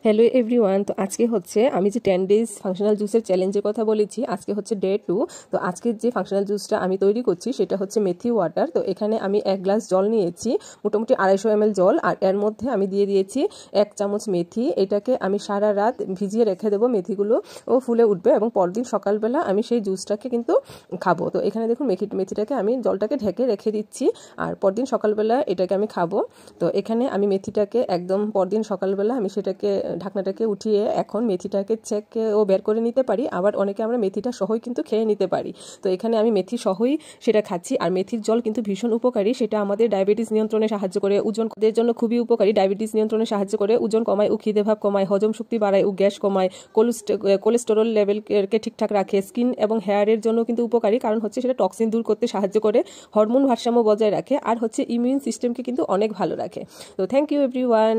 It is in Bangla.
Hello everyone. তো আজকে হচ্ছে আমি যে 10 ডেজ ফাংশনাল জুসের চ্যালেঞ্জের কথা বলেছি, আজকে হচ্ছে ডে 2। তো আজকের যে ফাংশনাল জুসটা আমি তৈরি করছি সেটা হচ্ছে মেথি ওয়াটার। তো এখানে আমি 1 গ্লাস জল নিয়েছি, মোটামুটি 250 ml জল, আর এর মধ্যে আমি দিয়ে দিয়েছি 1 চামচ মেথি। এটাকে আমি সারা রাত ভিজিয়ে রেখে দেবো, মেথিগুলো ও ফুলে উঠবে এবং পরদিন সকালবেলা আমি সেই জুসটাকে কিন্তু খাবো। তো এখানে দেখুন মেথিটাকে আমি জলটাকে ঢেকে রেখে দিচ্ছি, আর পরদিন সকালবেলা এটাকে আমি খাবো। তো এখানে আমি মেথিটাকে একদম পরদিন সকালবেলা আমি সেটাকে ঢাকনাটাকে উঠিয়ে এখন মেথিটাকে চেকে ও বের করে নিতে পারি, আবার অনেকে আমরা মেথিটা সহই কিন্তু খেয়ে নিতে পারি। তো এখানে আমি মেথি সহই সেটা খাচ্ছি। আর মেথির জল কিন্তু ভীষণ উপকারী, সেটা আমাদের ডায়াবেটিস নিয়ন্ত্রণে সাহায্য করে, ওজনের জন্য খুবই উপকারী। ডায়াবেটিস নিয়ন্ত্রণে সাহায্য করে, ওজন কমায় ও খিদে ভাব কমায়, হজম শক্তি বাড়ায় ও গ্যাস কমায়, কোলেস্টেরল লেভেলকে ঠিকঠাক রাখে, স্কিন এবং হেয়ারের জন্য কিন্তু উপকারী, কারণ হচ্ছে সেটা টক্সিন দূর করতে সাহায্য করে, হরমোন ভারসাম্য বজায় রাখে, আর হচ্ছে ইমিউন সিস্টেমকে কিন্তু অনেক ভালো রাখে। তো থ্যাংক ইউ এভরিওয়ান।